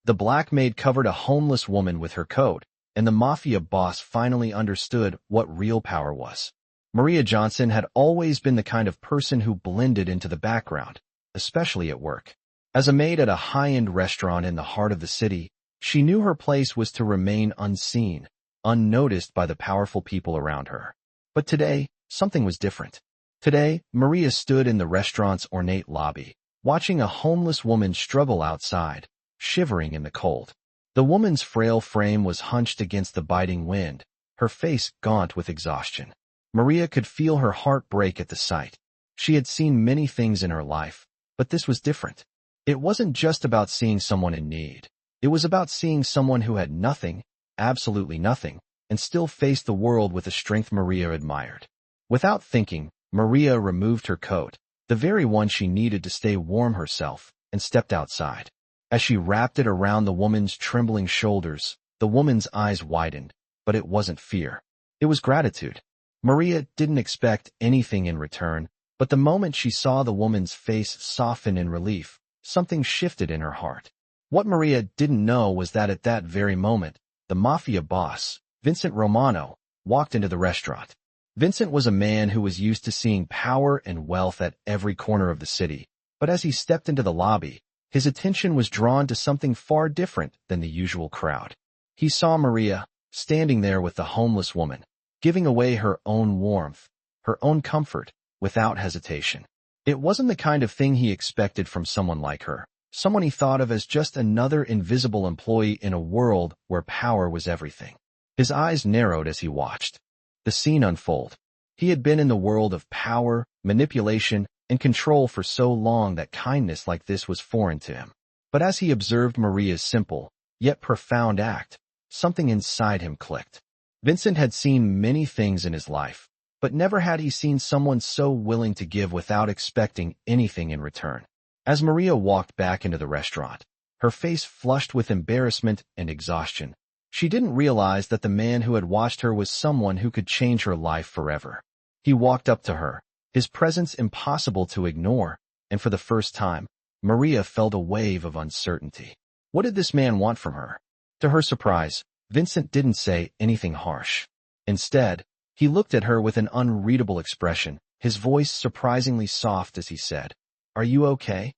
The black maid covered a homeless woman with her coat, and the Mafia boss finally understood what real power was. Maria Johnson had always been the kind of person who blended into the background, especially at work. As a maid at a high-end restaurant in the heart of the city, she knew her place was to remain unseen, unnoticed by the powerful people around her. But today, something was different. Today, Maria stood in the restaurant's ornate lobby, watching a homeless woman struggle outside, shivering in the cold. The woman's frail frame was hunched against the biting wind, her face gaunt with exhaustion. Maria could feel her heart break at the sight. She had seen many things in her life, but this was different. It wasn't just about seeing someone in need. It was about seeing someone who had nothing, absolutely nothing, and still faced the world with a strength Maria admired. Without thinking, Maria removed her coat, the very one she needed to stay warm herself, and stepped outside. As she wrapped it around the woman's trembling shoulders, the woman's eyes widened, but it wasn't fear. It was gratitude. Maria didn't expect anything in return, but the moment she saw the woman's face soften in relief, something shifted in her heart. What Maria didn't know was that at that very moment, the Mafia boss, Vincent Romano, walked into the restaurant. Vincent was a man who was used to seeing power and wealth at every corner of the city, but as he stepped into the lobby, his attention was drawn to something far different than the usual crowd. He saw Maria, standing there with the homeless woman, giving away her own warmth, her own comfort, without hesitation. It wasn't the kind of thing he expected from someone like her, someone he thought of as just another invisible employee in a world where power was everything. His eyes narrowed as he watched the scene unfold. He had been in the world of power, manipulation, and control for so long that kindness like this was foreign to him. But as he observed Maria's simple, yet profound act, something inside him clicked. Vincent had seen many things in his life, but never had he seen someone so willing to give without expecting anything in return. As Maria walked back into the restaurant, her face flushed with embarrassment and exhaustion, she didn't realize that the man who had watched her was someone who could change her life forever. He walked up to her, his presence impossible to ignore, and for the first time, Maria felt a wave of uncertainty. What did this man want from her? To her surprise, Vincent didn't say anything harsh. Instead, he looked at her with an unreadable expression, his voice surprisingly soft as he said, "Are you okay?"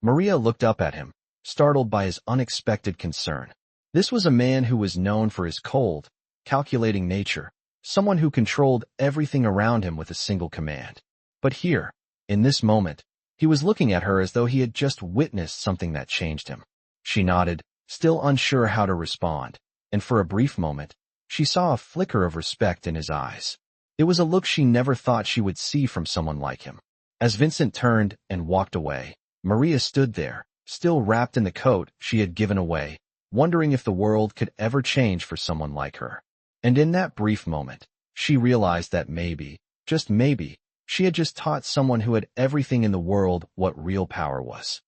Maria looked up at him, startled by his unexpected concern. This was a man who was known for his cold, calculating nature, someone who controlled everything around him with a single command. But here, in this moment, he was looking at her as though he had just witnessed something that changed him. She nodded, still unsure how to respond, and for a brief moment, she saw a flicker of respect in his eyes. It was a look she never thought she would see from someone like him. As Vincent turned and walked away, Maria stood there, still wrapped in the coat she had given away, wondering if the world could ever change for someone like her. And in that brief moment, she realized that maybe, just maybe, she had just taught someone who had everything in the world what real power was.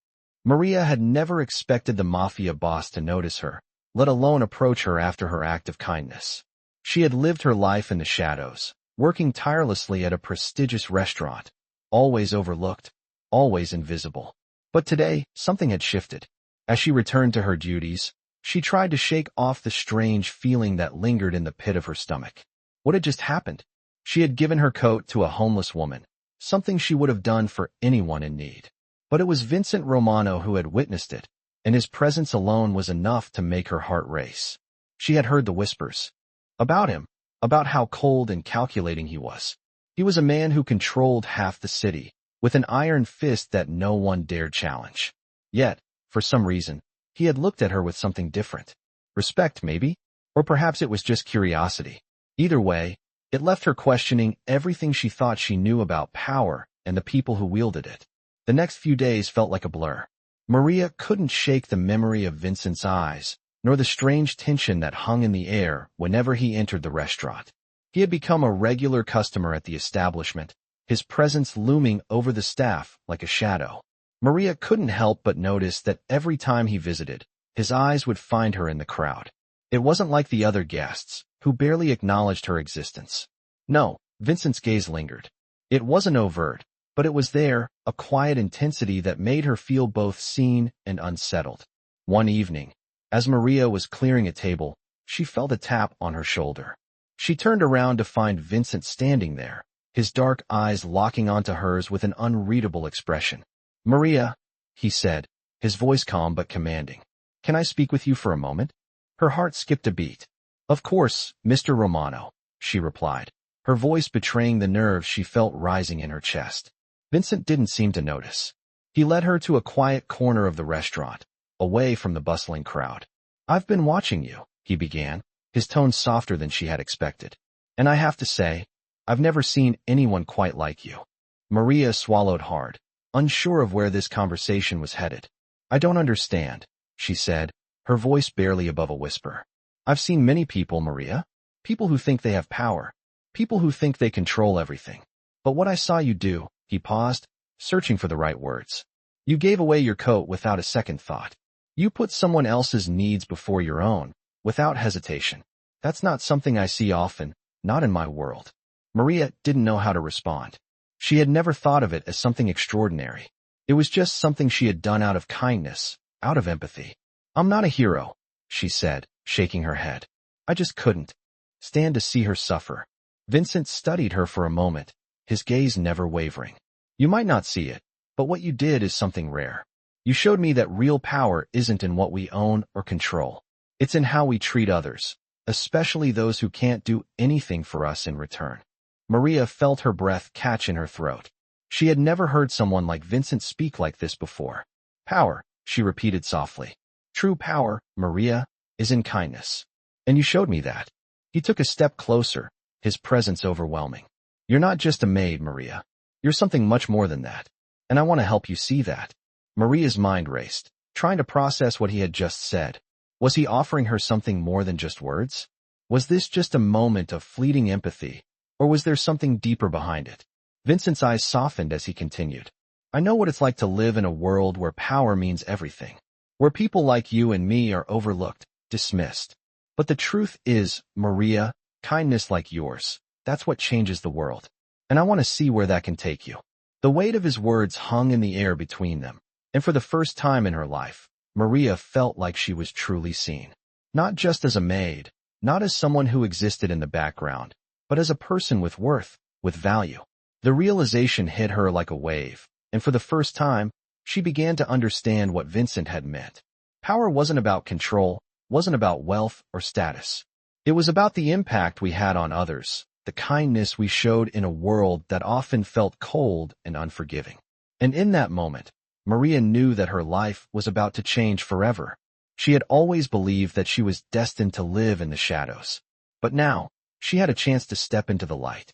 Maria had never expected the Mafia boss to notice her, let alone approach her after her act of kindness. She had lived her life in the shadows, working tirelessly at a prestigious restaurant, always overlooked, always invisible. But today, something had shifted. As she returned to her duties, she tried to shake off the strange feeling that lingered in the pit of her stomach. What had just happened? She had given her coat to a homeless woman, something she would have done for anyone in need. But it was Vincent Romano who had witnessed it, and his presence alone was enough to make her heart race. She had heard the whispers about him, about how cold and calculating he was. He was a man who controlled half the city, with an iron fist that no one dared challenge. Yet, for some reason, he had looked at her with something different. Respect, maybe? Or perhaps it was just curiosity. Either way, it left her questioning everything she thought she knew about power and the people who wielded it. The next few days felt like a blur. Maria couldn't shake the memory of Vincent's eyes, nor the strange tension that hung in the air whenever he entered the restaurant. He had become a regular customer at the establishment, his presence looming over the staff like a shadow. Maria couldn't help but notice that every time he visited, his eyes would find her in the crowd. It wasn't like the other guests, who barely acknowledged her existence. No, Vincent's gaze lingered. It wasn't overt, but it was there, a quiet intensity that made her feel both seen and unsettled. One evening, As Maria was clearing a table, she felt a tap on her shoulder. She turned around to find Vincent standing there, his dark eyes locking onto hers with an unreadable expression. "Maria," he said, his voice calm but commanding. "Can I speak with you for a moment?" Her heart skipped a beat. "Of course, Mr. Romano," she replied, her voice betraying the nerves she felt rising in her chest. Vincent didn't seem to notice. He led her to a quiet corner of the restaurant, away from the bustling crowd. "I've been watching you," he began, his tone softer than she had expected. "And I have to say, I've never seen anyone quite like you." Maria swallowed hard, unsure of where this conversation was headed. "I don't understand," she said, her voice barely above a whisper. "I've seen many people, Maria. People who think they have power. People who think they control everything. But what I saw you do," he paused, searching for the right words. "You gave away your coat without a second thought. You put someone else's needs before your own, without hesitation. That's not something I see often, not in my world." Maria didn't know how to respond. She had never thought of it as something extraordinary. It was just something she had done out of kindness, out of empathy. "I'm not a hero," she said, shaking her head. "I just couldn't stand to see her suffer." Vincent studied her for a moment, his gaze never wavering. "You might not see it, but what you did is something rare. You showed me that real power isn't in what we own or control. It's in how we treat others, especially those who can't do anything for us in return." Maria felt her breath catch in her throat. She had never heard someone like Vincent speak like this before. "Power," she repeated softly. "True power, Maria, is in kindness. And you showed me that." He took a step closer, his presence overwhelming. "You're not just a maid, Maria. You're something much more than that. And I want to help you see that." Maria's mind raced, trying to process what he had just said. Was he offering her something more than just words? Was this just a moment of fleeting empathy, or was there something deeper behind it? Vincent's eyes softened as he continued. "I know what it's like to live in a world where power means everything, where people like you and me are overlooked, dismissed. But the truth is, Maria, kindness like yours, that's what changes the world. And I want to see where that can take you." The weight of his words hung in the air between them, and for the first time in her life, Maria felt like she was truly seen. Not just as a maid, not as someone who existed in the background, but as a person with worth, with value. The realization hit her like a wave, and for the first time, she began to understand what Vincent had meant. Power wasn't about control, wasn't about wealth or status. It was about the impact we had on others, the kindness we showed in a world that often felt cold and unforgiving. And in that moment, Maria knew that her life was about to change forever. She had always believed that she was destined to live in the shadows. But now, she had a chance to step into the light.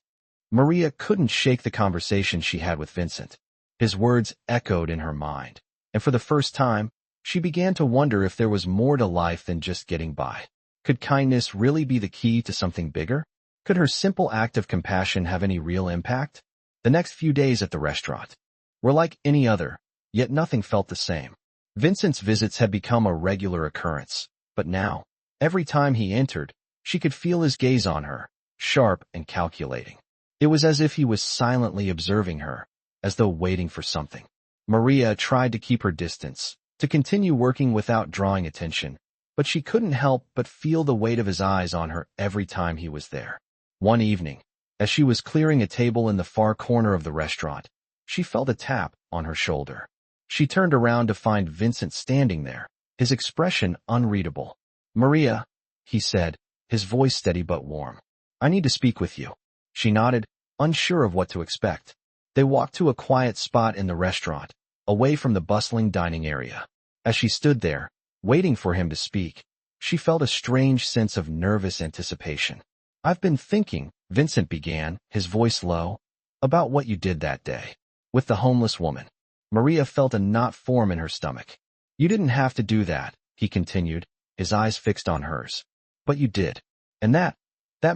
Maria couldn't shake the conversation she had with Vincent. His words echoed in her mind, and for the first time, she began to wonder if there was more to life than just getting by. Could kindness really be the key to something bigger? Could her simple act of compassion have any real impact? The next few days at the restaurant were like any other, yet nothing felt the same. Vincent's visits had become a regular occurrence, but now, every time he entered, she could feel his gaze on her, sharp and calculating. It was as if he was silently observing her, as though waiting for something. Maria tried to keep her distance, to continue working without drawing attention, but she couldn't help but feel the weight of his eyes on her every time he was there. One evening, as she was clearing a table in the far corner of the restaurant, she felt a tap on her shoulder. She turned around to find Vincent standing there, his expression unreadable. "Maria," he said, his voice steady but warm. "I need to speak with you." She nodded, unsure of what to expect. They walked to a quiet spot in the restaurant, away from the bustling dining area. As she stood there, waiting for him to speak, she felt a strange sense of nervous anticipation. "I've been thinking," Vincent began, his voice low, "about what you did that day, with the homeless woman." Maria felt a knot form in her stomach. "You didn't have to do that," he continued, his eyes fixed on hers. "But you did. And that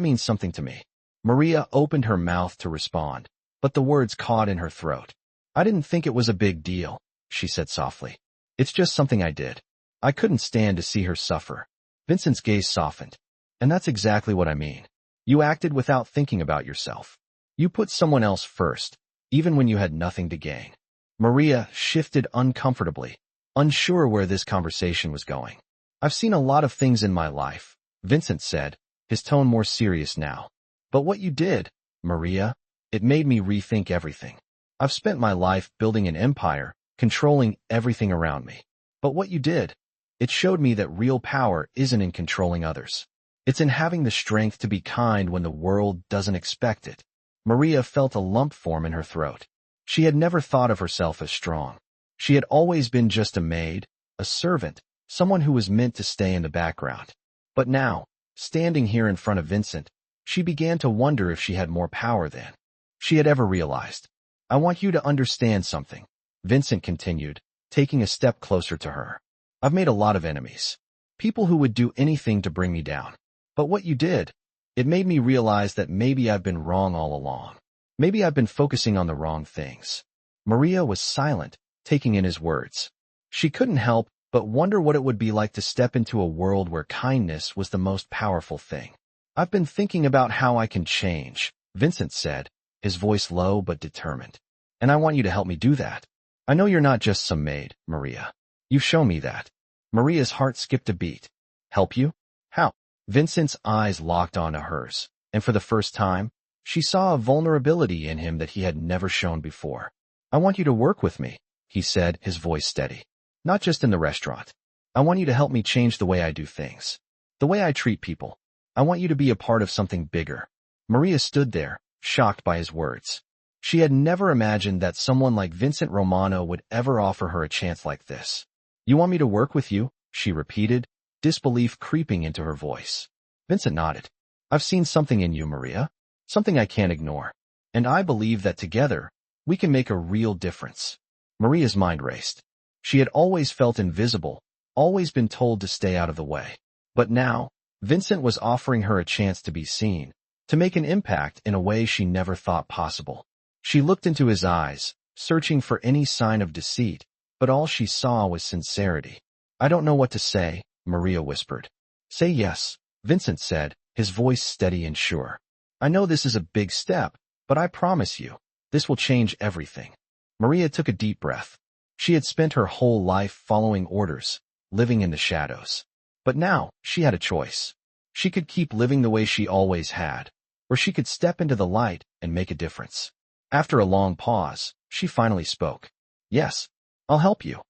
means something to me." Maria opened her mouth to respond, but the words caught in her throat. "I didn't think it was a big deal," she said softly. "It's just something I did. I couldn't stand to see her suffer." Vincent's gaze softened. "And that's exactly what I mean. You acted without thinking about yourself. You put someone else first, even when you had nothing to gain." Maria shifted uncomfortably, unsure where this conversation was going. I've seen a lot of things in my life, Vincent said, his tone more serious now. But what you did, Maria, it made me rethink everything. I've spent my life building an empire, controlling everything around me. But what you did, it showed me that real power isn't in controlling others. It's in having the strength to be kind when the world doesn't expect it. Maria felt a lump form in her throat. She had never thought of herself as strong. She had always been just a maid, a servant, someone who was meant to stay in the background. But now, standing here in front of Vincent, she began to wonder if she had more power than she had ever realized. I want you to understand something, Vincent continued, taking a step closer to her. I've made a lot of enemies. People who would do anything to bring me down. But what you did, it made me realize that maybe I've been wrong all along. Maybe I've been focusing on the wrong things. Maria was silent, taking in his words. She couldn't help but wonder what it would be like to step into a world where kindness was the most powerful thing. I've been thinking about how I can change, Vincent said, his voice low but determined. And I want you to help me do that. I know you're not just some maid, Maria. You've shown me that. Maria's heart skipped a beat. Help you? How? Vincent's eyes locked onto hers, and for the first time, she saw a vulnerability in him that he had never shown before. I want you to work with me, he said, his voice steady. Not just in the restaurant. I want you to help me change the way I do things. The way I treat people. I want you to be a part of something bigger. Maria stood there, shocked by his words. She had never imagined that someone like Vincent Romano would ever offer her a chance like this. You want me to work with you? She repeated, disbelief creeping into her voice. Vincent nodded. I've seen something in you, Maria. Something I can't ignore. And I believe that together, we can make a real difference. Maria's mind raced. She had always felt invisible, always been told to stay out of the way. But now, Vincent was offering her a chance to be seen, to make an impact in a way she never thought possible. She looked into his eyes, searching for any sign of deceit, but all she saw was sincerity. I don't know what to say, Maria whispered. Say yes, Vincent said, his voice steady and sure. I know this is a big step, but I promise you, this will change everything. Maria took a deep breath. She had spent her whole life following orders, living in the shadows. But now, she had a choice. She could keep living the way she always had, or she could step into the light and make a difference. After a long pause, she finally spoke. Yes, I'll help you.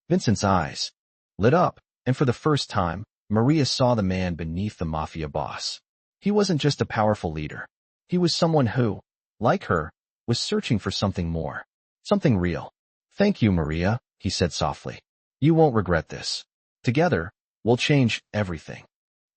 Vincent's eyes lit up, and for the first time, Maria saw the man beneath the Mafia boss. He wasn't just a powerful leader. He was someone who, like her, was searching for something more, something real. Thank you, Maria, he said softly. You won't regret this. Together, we'll change everything.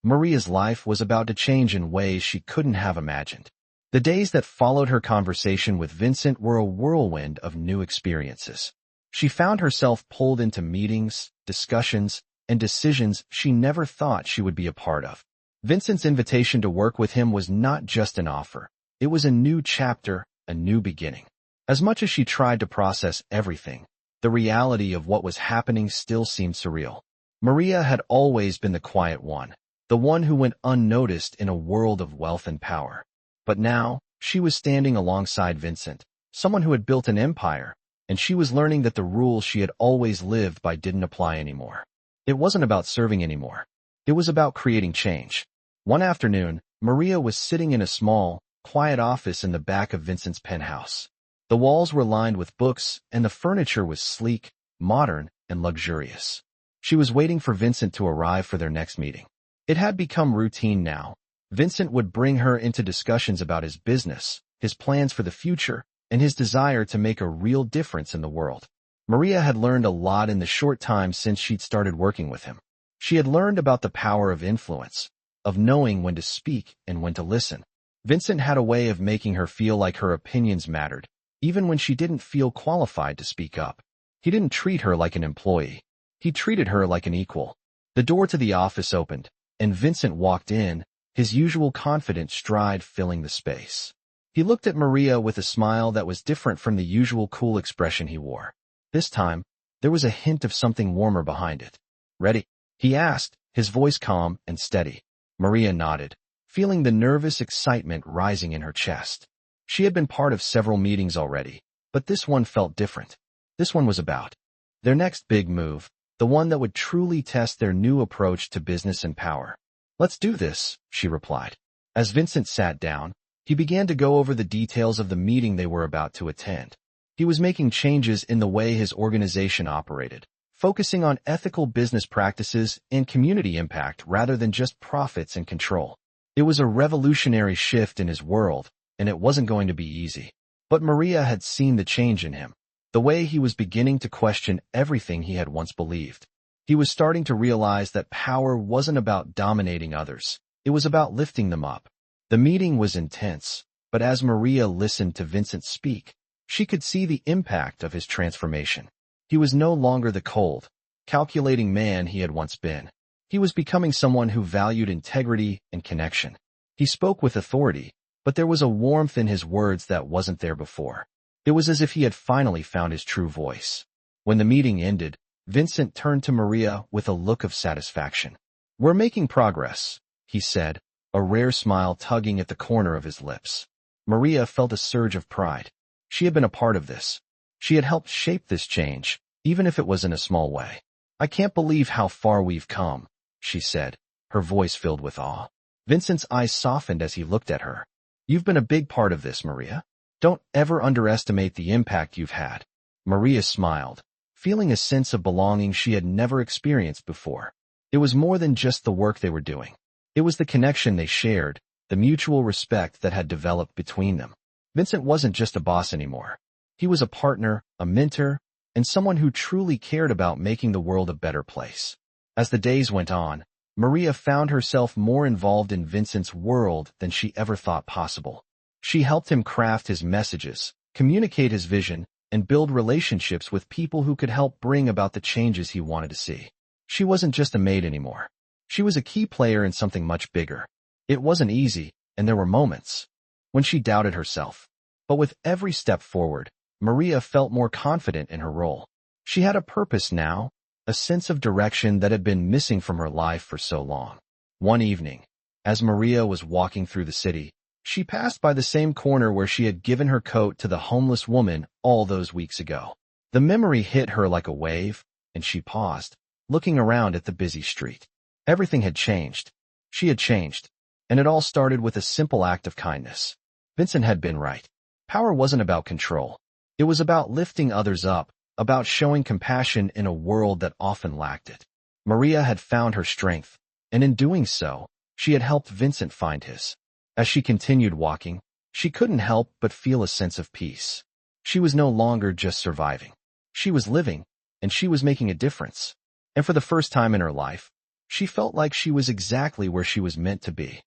Maria's life was about to change in ways she couldn't have imagined. The days that followed her conversation with Vincent were a whirlwind of new experiences. She found herself pulled into meetings, discussions, and decisions she never thought she would be a part of. Vincent's invitation to work with him was not just an offer. It was a new chapter, a new beginning. As much as she tried to process everything, the reality of what was happening still seemed surreal. Maria had always been the quiet one, the one who went unnoticed in a world of wealth and power. But now, she was standing alongside Vincent, someone who had built an empire, and she was learning that the rules she had always lived by didn't apply anymore. It wasn't about serving anymore. It was about creating change. One afternoon, Maria was sitting in a small, quiet office in the back of Vincent's penthouse. The walls were lined with books, and the furniture was sleek, modern, and luxurious. She was waiting for Vincent to arrive for their next meeting. It had become routine now. Vincent would bring her into discussions about his business, his plans for the future, and his desire to make a real difference in the world. Maria had learned a lot in the short time since she'd started working with him. She had learned about the power of influence, of knowing when to speak and when to listen. Vincent had a way of making her feel like her opinions mattered, even when she didn't feel qualified to speak up. He didn't treat her like an employee. He treated her like an equal. The door to the office opened, and Vincent walked in, his usual confident stride filling the space. He looked at Maria with a smile that was different from the usual cool expression he wore. This time, there was a hint of something warmer behind it. Ready? He asked, his voice calm and steady. Maria nodded, feeling the nervous excitement rising in her chest. She had been part of several meetings already, but this one felt different. This one was about their next big move, the one that would truly test their new approach to business and power. "Let's do this," she replied. As Vincent sat down, he began to go over the details of the meeting they were about to attend. He was making changes in the way his organization operated, focusing on ethical business practices and community impact rather than just profits and control. It was a revolutionary shift in his world, and it wasn't going to be easy. But Maria had seen the change in him, the way he was beginning to question everything he had once believed. He was starting to realize that power wasn't about dominating others. It was about lifting them up. The meeting was intense, but as Maria listened to Vincent speak, she could see the impact of his transformation. He was no longer the cold, calculating man he had once been. He was becoming someone who valued integrity and connection. He spoke with authority, but there was a warmth in his words that wasn't there before. It was as if he had finally found his true voice. When the meeting ended, Vincent turned to Maria with a look of satisfaction. "We're making progress," he said, a rare smile tugging at the corner of his lips. Maria felt a surge of pride. She had been a part of this. She had helped shape this change, even if it was in a small way. "I can't believe how far we've come," she said, her voice filled with awe. Vincent's eyes softened as he looked at her. "You've been a big part of this, Maria. Don't ever underestimate the impact you've had." Maria smiled, feeling a sense of belonging she had never experienced before. It was more than just the work they were doing. It was the connection they shared, the mutual respect that had developed between them. Vincent wasn't just a boss anymore. He was a partner, a mentor, and someone who truly cared about making the world a better place. As the days went on, Maria found herself more involved in Vincent's world than she ever thought possible. She helped him craft his messages, communicate his vision, and build relationships with people who could help bring about the changes he wanted to see. She wasn't just a maid anymore. She was a key player in something much bigger. It wasn't easy, and there were moments when she doubted herself. But with every step forward, Maria felt more confident in her role. She had a purpose now, a sense of direction that had been missing from her life for so long. One evening, as Maria was walking through the city, she passed by the same corner where she had given her coat to the homeless woman all those weeks ago. The memory hit her like a wave, and she paused, looking around at the busy street. Everything had changed. She had changed, and it all started with a simple act of kindness. Vincent had been right. Power wasn't about control. It was about lifting others up, about showing compassion in a world that often lacked it. Maria had found her strength, and in doing so, she had helped Vincent find his. As she continued walking, she couldn't help but feel a sense of peace. She was no longer just surviving. She was living, and she was making a difference. And for the first time in her life, she felt like she was exactly where she was meant to be.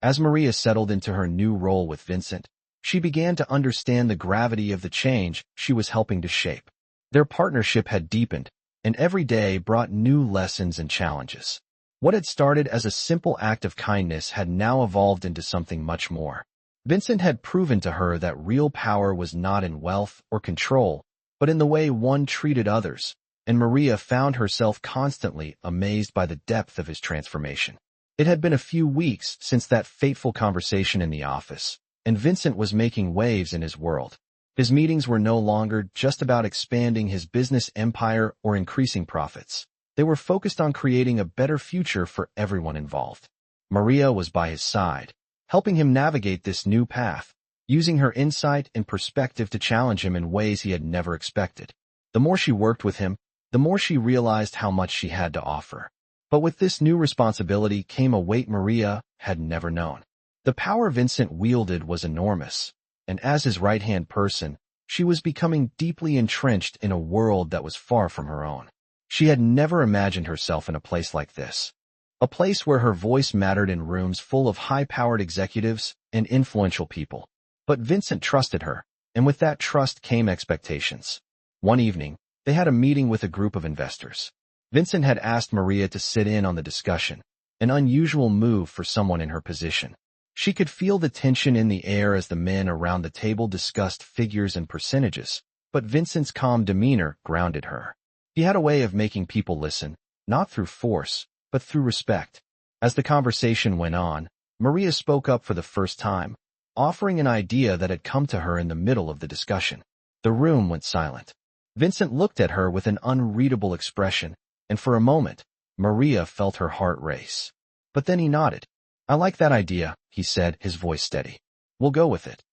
As Maria settled into her new role with Vincent, she began to understand the gravity of the change she was helping to shape. Their partnership had deepened, and every day brought new lessons and challenges. What had started as a simple act of kindness had now evolved into something much more. Vincent had proven to her that real power was not in wealth or control, but in the way one treated others, and Maria found herself constantly amazed by the depth of his transformation. It had been a few weeks since that fateful conversation in the office, and Vincent was making waves in his world. His meetings were no longer just about expanding his business empire or increasing profits. They were focused on creating a better future for everyone involved. Maria was by his side, helping him navigate this new path, using her insight and perspective to challenge him in ways he had never expected. The more she worked with him, the more she realized how much she had to offer. But with this new responsibility came a weight Maria had never known. The power Vincent wielded was enormous, and as his right-hand person, she was becoming deeply entrenched in a world that was far from her own. She had never imagined herself in a place like this, a place where her voice mattered in rooms full of high-powered executives and influential people. But Vincent trusted her, and with that trust came expectations. One evening, they had a meeting with a group of investors. Vincent had asked Maria to sit in on the discussion, an unusual move for someone in her position. She could feel the tension in the air as the men around the table discussed figures and percentages, but Vincent's calm demeanor grounded her. He had a way of making people listen, not through force, but through respect. As the conversation went on, Maria spoke up for the first time, offering an idea that had come to her in the middle of the discussion. The room went silent. Vincent looked at her with an unreadable expression, and for a moment, Maria felt her heart race. But then he nodded. "I like that idea," he said, his voice steady. "We'll go with it."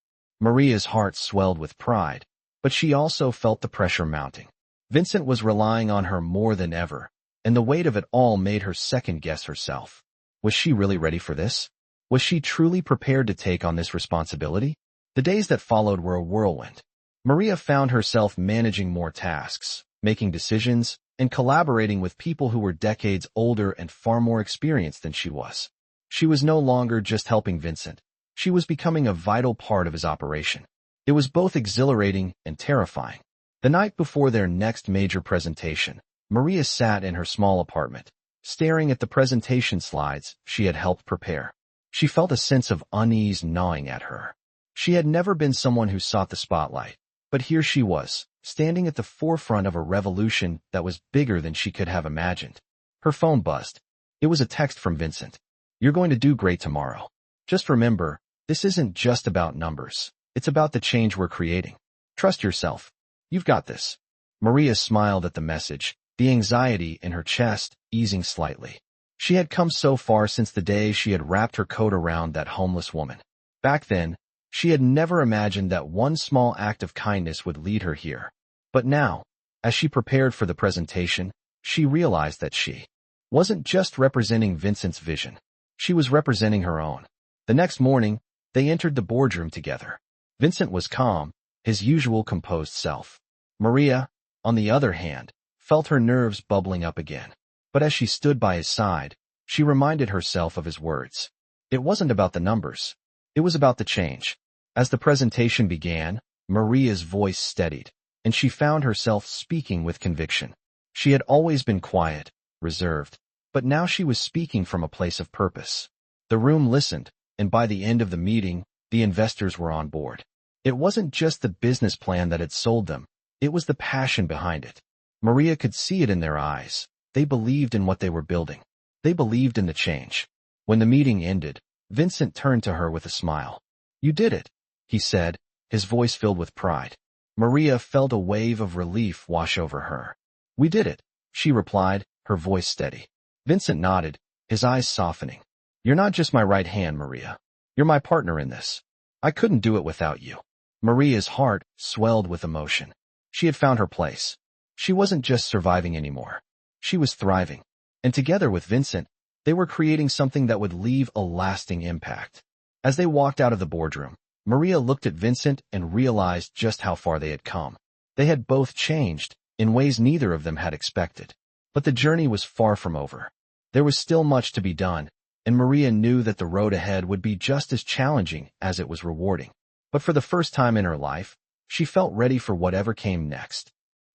Maria's heart swelled with pride, but she also felt the pressure mounting. Vincent was relying on her more than ever, and the weight of it all made her second-guess herself. Was she really ready for this? Was she truly prepared to take on this responsibility? The days that followed were a whirlwind. Maria found herself managing more tasks, making decisions, and collaborating with people who were decades older and far more experienced than she was. She was no longer just helping Vincent. She was becoming a vital part of his operation. It was both exhilarating and terrifying. The night before their next major presentation, Maria sat in her small apartment, staring at the presentation slides she had helped prepare. She felt a sense of unease gnawing at her. She had never been someone who sought the spotlight, but here she was, standing at the forefront of a revolution that was bigger than she could have imagined. Her phone buzzed. It was a text from Vincent. "You're going to do great tomorrow. Just remember, this isn't just about numbers. It's about the change we're creating. Trust yourself. You've got this." Maria smiled at the message, the anxiety in her chest easing slightly. She had come so far since the day she had wrapped her coat around that homeless woman. Back then, she had never imagined that one small act of kindness would lead her here. But now, as she prepared for the presentation, she realized that she wasn't just representing Vincent's vision. She was representing her own. The next morning, they entered the boardroom together. Vincent was calm, his usual composed self. Maria, on the other hand, felt her nerves bubbling up again. But as she stood by his side, she reminded herself of his words. It wasn't about the numbers. It was about the change. As the presentation began, Maria's voice steadied, and she found herself speaking with conviction. She had always been quiet, reserved, but now she was speaking from a place of purpose. The room listened, and by the end of the meeting, the investors were on board. It wasn't just the business plan that had sold them. It was the passion behind it. Maria could see it in their eyes. They believed in what they were building. They believed in the change. When the meeting ended, Vincent turned to her with a smile. "You did it," he said, his voice filled with pride. Maria felt a wave of relief wash over her. "We did it," she replied, her voice steady. Vincent nodded, his eyes softening. "You're not just my right hand, Maria. You're my partner in this. I couldn't do it without you." Maria's heart swelled with emotion. She had found her place. She wasn't just surviving anymore. She was thriving. And together with Vincent, they were creating something that would leave a lasting impact. As they walked out of the boardroom, Maria looked at Vincent and realized just how far they had come. They had both changed, in ways neither of them had expected. But the journey was far from over. There was still much to be done, and Maria knew that the road ahead would be just as challenging as it was rewarding. But for the first time in her life, she felt ready for whatever came next.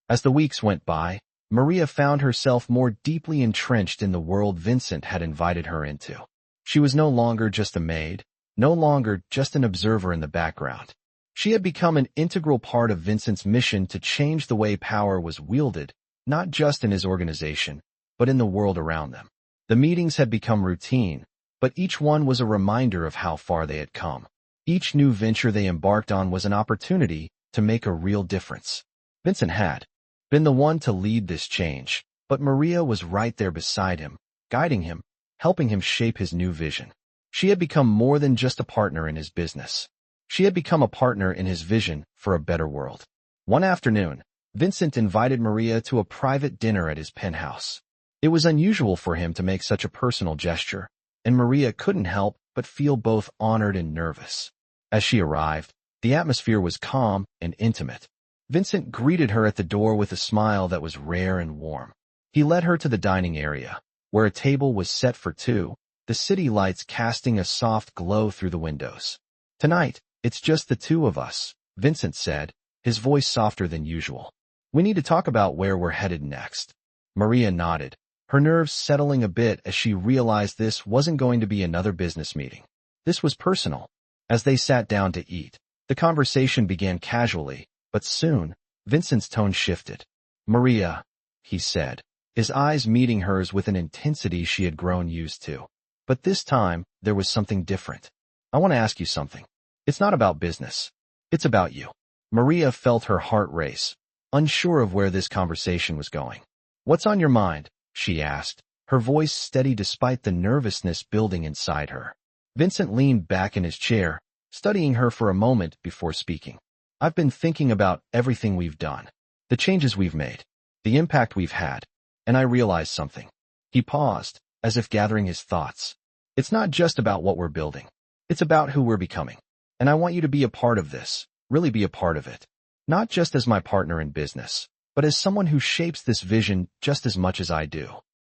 As the weeks went by, Maria found herself more deeply entrenched in the world Vincent had invited her into. She was no longer just a maid, no longer just an observer in the background. She had become an integral part of Vincent's mission to change the way power was wielded, not just in his organization, but in the world around them. The meetings had become routine, but each one was a reminder of how far they had come. Each new venture they embarked on was an opportunity to make a real difference. Vincent had been the one to lead this change, but Maria was right there beside him, guiding him, helping him shape his new vision. She had become more than just a partner in his business. She had become a partner in his vision for a better world. One afternoon, Vincent invited Maria to a private dinner at his penthouse. It was unusual for him to make such a personal gesture, and Maria couldn't help but feel both honored and nervous. As she arrived, the atmosphere was calm and intimate. Vincent greeted her at the door with a smile that was rare and warm. He led her to the dining area, where a table was set for two, the city lights casting a soft glow through the windows. "Tonight, it's just the two of us," Vincent said, his voice softer than usual. "We need to talk about where we're headed next." Maria nodded, her nerves settling a bit as she realized this wasn't going to be another business meeting. This was personal. As they sat down to eat, the conversation began casually, but soon, Vincent's tone shifted. "Maria," he said, his eyes meeting hers with an intensity she had grown used to. But this time, there was something different. "I want to ask you something. It's not about business. It's about you." Maria felt her heart race, unsure of where this conversation was going. "What's on your mind?" she asked, her voice steady despite the nervousness building inside her. Vincent leaned back in his chair, studying her for a moment before speaking. I've been thinking about everything we've done, the changes we've made, the impact we've had, and I realized something. He paused, as if gathering his thoughts. It's not just about what we're building. It's about who we're becoming. And I want you to be a part of this, really be a part of it. Not just as my partner in business, but as someone who shapes this vision just as much as I do.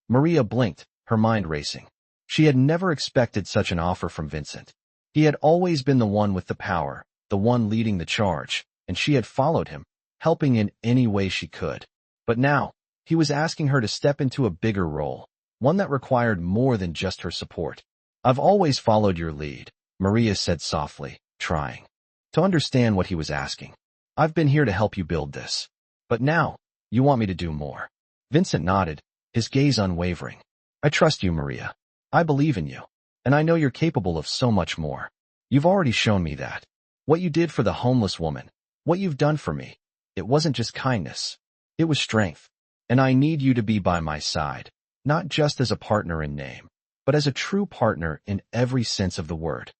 Maria blinked, her mind racing. She had never expected such an offer from Vincent. He had always been the one with the power, the one leading the charge, and she had followed him, helping in any way she could. But now, he was asking her to step into a bigger role, one that required more than just her support. I've always followed your lead, Maria said softly, trying to understand what he was asking. I've been here to help you build this. But now, you want me to do more. Vincent nodded, his gaze unwavering. I trust you, Maria. I believe in you. And I know you're capable of so much more. You've already shown me that. What you did for the homeless woman, what you've done for me, it wasn't just kindness. It was strength. And I need you to be by my side, not just as a partner in name, but as a true partner in every sense of the word.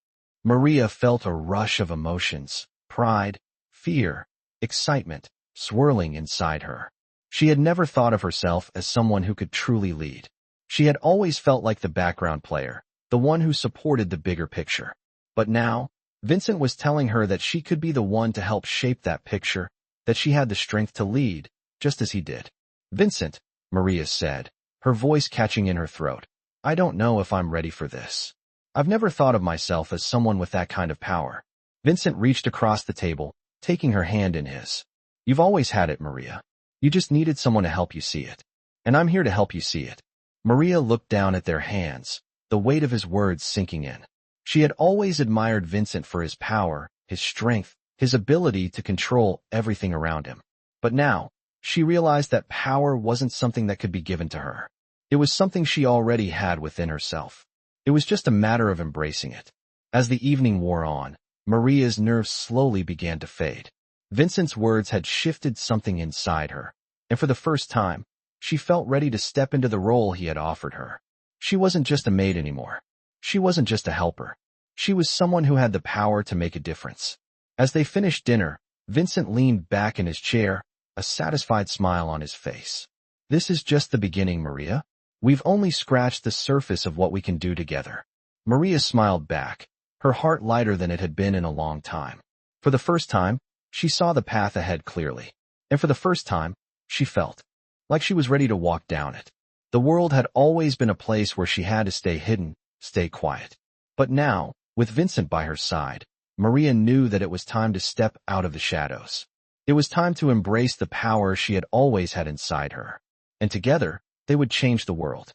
Maria felt a rush of emotions, pride, fear, excitement, swirling inside her. She had never thought of herself as someone who could truly lead. She had always felt like the background player, the one who supported the bigger picture. But now, Vincent was telling her that she could be the one to help shape that picture, that she had the strength to lead, just as he did. Vincent, Maria said, her voice catching in her throat. I don't know if I'm ready for this. I've never thought of myself as someone with that kind of power. Vincent reached across the table, taking her hand in his. You've always had it, Maria. You just needed someone to help you see it. And I'm here to help you see it. Maria looked down at their hands, the weight of his words sinking in. She had always admired Vincent for his power, his strength, his ability to control everything around him. But now, she realized that power wasn't something that could be given to her. It was something she already had within herself. It was just a matter of embracing it. As the evening wore on, Maria's nerves slowly began to fade. Vincent's words had shifted something inside her, and for the first time, she felt ready to step into the role he had offered her. She wasn't just a maid anymore. She wasn't just a helper. She was someone who had the power to make a difference. As they finished dinner, Vincent leaned back in his chair, a satisfied smile on his face. This is just the beginning, Maria. We've only scratched the surface of what we can do together. Maria smiled back, her heart lighter than it had been in a long time. For the first time, she saw the path ahead clearly. And for the first time, she felt like she was ready to walk down it. The world had always been a place where she had to stay hidden, stay quiet. But now, with Vincent by her side, Maria knew that it was time to step out of the shadows. It was time to embrace the power she had always had inside her. And together, they would change the world.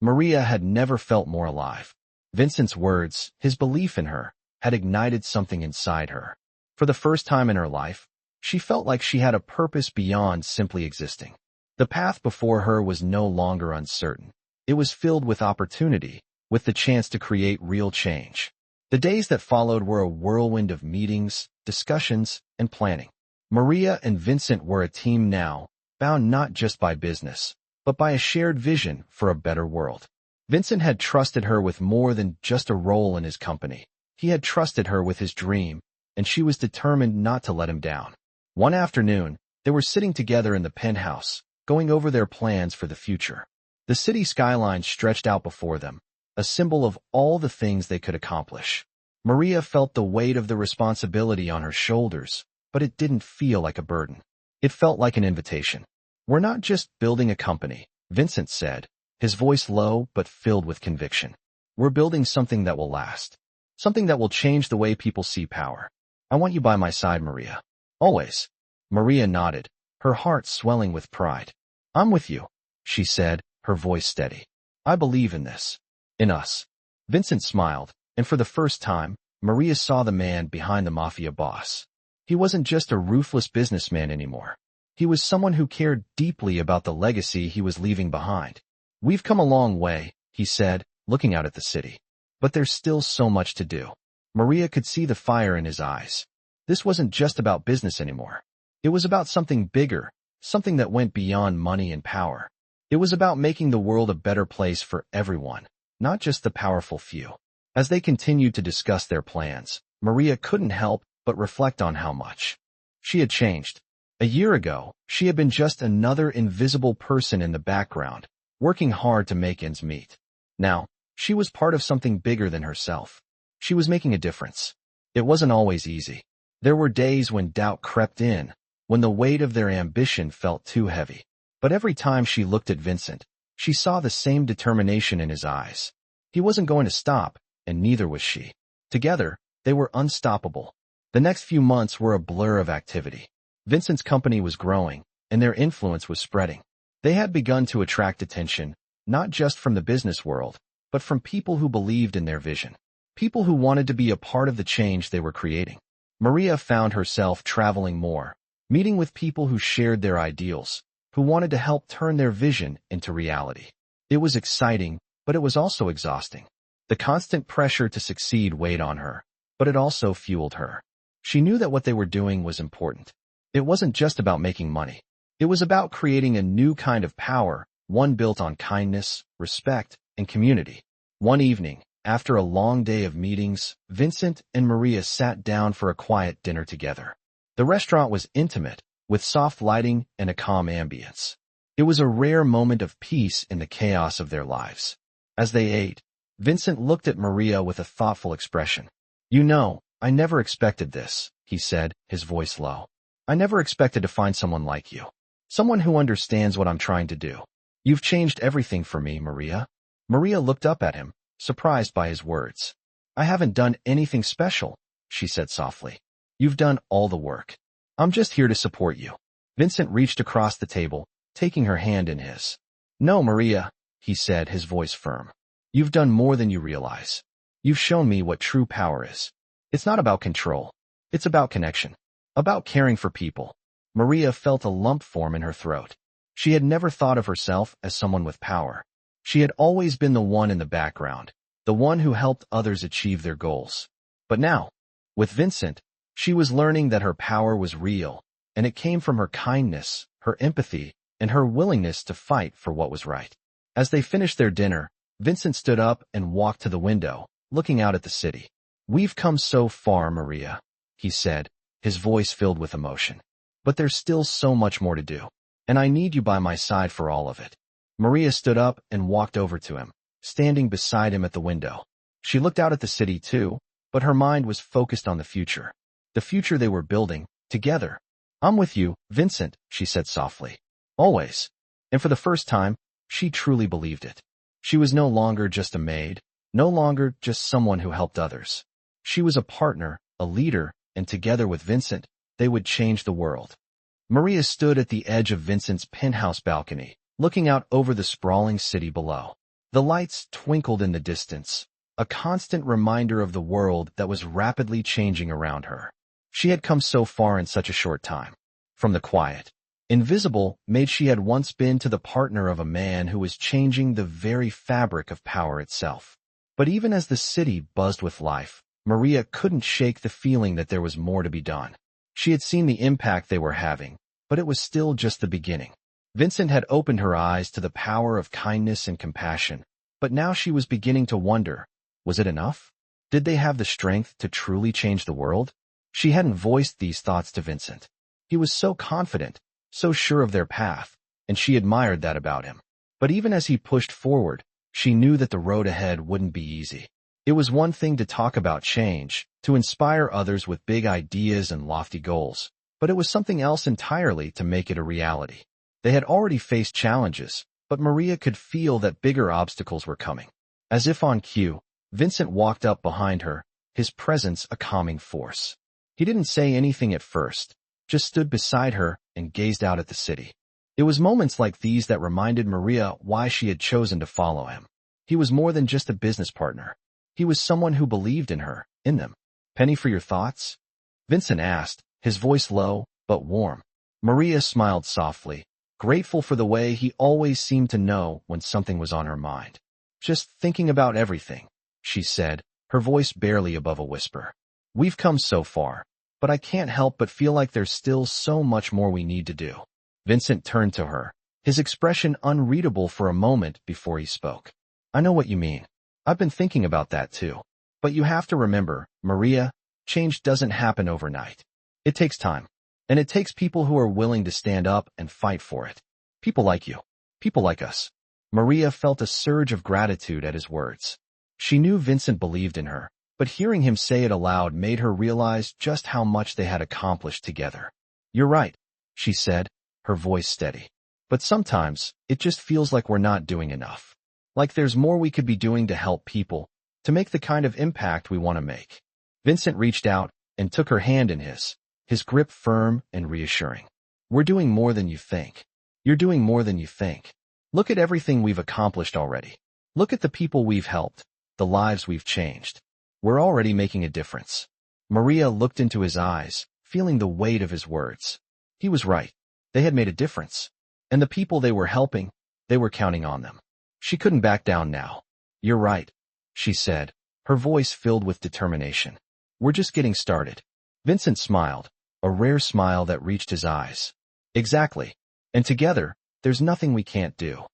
Maria had never felt more alive. Vincent's words, his belief in her, had ignited something inside her. For the first time in her life, she felt like she had a purpose beyond simply existing. The path before her was no longer uncertain. It was filled with opportunity, with the chance to create real change. The days that followed were a whirlwind of meetings, discussions, and planning. Maria and Vincent were a team now, bound not just by business, but by a shared vision for a better world. Vincent had trusted her with more than just a role in his company. He had trusted her with his dream, and she was determined not to let him down. One afternoon, they were sitting together in the penthouse, going over their plans for the future. The city skyline stretched out before them, a symbol of all the things they could accomplish. Maria felt the weight of the responsibility on her shoulders, but it didn't feel like a burden. It felt like an invitation. We're not just building a company, Vincent said, his voice low but filled with conviction. We're building something that will last. Something that will change the way people see power. I want you by my side, Maria. Always. Maria nodded, her heart swelling with pride. I'm with you, she said, her voice steady. I believe in this. In us. Vincent smiled, and for the first time, Maria saw the man behind the Mafia boss. He wasn't just a ruthless businessman anymore. He was someone who cared deeply about the legacy he was leaving behind. We've come a long way, he said, looking out at the city. But there's still so much to do. Maria could see the fire in his eyes. This wasn't just about business anymore. It was about something bigger, something that went beyond money and power. It was about making the world a better place for everyone, not just the powerful few. As they continued to discuss their plans, Maria couldn't help but reflect on how much she had changed. A year ago, she had been just another invisible person in the background, working hard to make ends meet. Now, she was part of something bigger than herself. She was making a difference. It wasn't always easy. There were days when doubt crept in, when the weight of their ambition felt too heavy. But every time she looked at Vincent, she saw the same determination in his eyes. He wasn't going to stop, and neither was she. Together, they were unstoppable. The next few months were a blur of activity. Vincent's company was growing, and their influence was spreading. They had begun to attract attention, not just from the business world, but from people who believed in their vision. People who wanted to be a part of the change they were creating. Maria found herself traveling more, meeting with people who shared their ideals, who wanted to help turn their vision into reality. It was exciting, but it was also exhausting. The constant pressure to succeed weighed on her, but it also fueled her. She knew that what they were doing was important. It wasn't just about making money. It was about creating a new kind of power, one built on kindness, respect, and community. One evening, after a long day of meetings, Vincent and Maria sat down for a quiet dinner together. The restaurant was intimate, with soft lighting and a calm ambience. It was a rare moment of peace in the chaos of their lives. As they ate, Vincent looked at Maria with a thoughtful expression. "You know, I never expected this," he said, his voice low. "I never expected to find someone like you. Someone who understands what I'm trying to do. You've changed everything for me, Maria." Maria looked up at him, surprised by his words. "I haven't done anything special," she said softly. "You've done all the work. I'm just here to support you." Vincent reached across the table, taking her hand in his. "No, Maria," he said, his voice firm. "You've done more than you realize. You've shown me what true power is. It's not about control. It's about connection. About caring for people." Maria felt a lump form in her throat. She had never thought of herself as someone with power. She had always been the one in the background, the one who helped others achieve their goals. But now, with Vincent, she was learning that her power was real, and it came from her kindness, her empathy, and her willingness to fight for what was right. As they finished their dinner, Vincent stood up and walked to the window, looking out at the city. "We've come so far, Maria," he said, his voice filled with emotion. "But there's still so much more to do, and I need you by my side for all of it." Maria stood up and walked over to him, standing beside him at the window. She looked out at the city too, but her mind was focused on the future they were building, together. "I'm with you, Vincent," she said softly. "Always." And for the first time, she truly believed it. She was no longer just a maid, no longer just someone who helped others. She was a partner, a leader, and together with Vincent, they would change the world. Maria stood at the edge of Vincent's penthouse balcony, looking out over the sprawling city below. The lights twinkled in the distance, a constant reminder of the world that was rapidly changing around her. She had come so far in such a short time. From the quiet, invisible maid she had once been to the partner of a man who was changing the very fabric of power itself. But even as the city buzzed with life, Maria couldn't shake the feeling that there was more to be done. She had seen the impact they were having, but it was still just the beginning. Vincent had opened her eyes to the power of kindness and compassion, but now she was beginning to wonder, was it enough? Did they have the strength to truly change the world? She hadn't voiced these thoughts to Vincent. He was so confident, so sure of their path, and she admired that about him. But even as he pushed forward, she knew that the road ahead wouldn't be easy. It was one thing to talk about change, to inspire others with big ideas and lofty goals, but it was something else entirely to make it a reality. They had already faced challenges, but Maria could feel that bigger obstacles were coming. As if on cue, Vincent walked up behind her, his presence a calming force. He didn't say anything at first, just stood beside her and gazed out at the city. It was moments like these that reminded Maria why she had chosen to follow him. He was more than just a business partner. He was someone who believed in her, in them. "Penny for your thoughts?" Vincent asked, his voice low, but warm. Maria smiled softly, grateful for the way he always seemed to know when something was on her mind. "Just thinking about everything," she said, her voice barely above a whisper. "We've come so far, but I can't help but feel like there's still so much more we need to do." Vincent turned to her, his expression unreadable for a moment before he spoke. I know what you mean. I've been thinking about that too. But you have to remember, Maria, change doesn't happen overnight. It takes time. And it takes people who are willing to stand up and fight for it. People like you. People like us. Maria felt a surge of gratitude at his words. She knew Vincent believed in her, but hearing him say it aloud made her realize just how much they had accomplished together. You're right, she said, her voice steady. But sometimes, it just feels like we're not doing enough. Like there's more we could be doing to help people, to make the kind of impact we want to make. Vincent reached out and took her hand in his grip firm and reassuring. We're doing more than you think. You're doing more than you think. Look at everything we've accomplished already. Look at the people we've helped, the lives we've changed. We're already making a difference. Maria looked into his eyes, feeling the weight of his words. He was right. They had made a difference. And the people they were helping, they were counting on them. She couldn't back down now. You're right, she said, her voice filled with determination. We're just getting started. Vincent smiled, a rare smile that reached his eyes. Exactly. And together, there's nothing we can't do.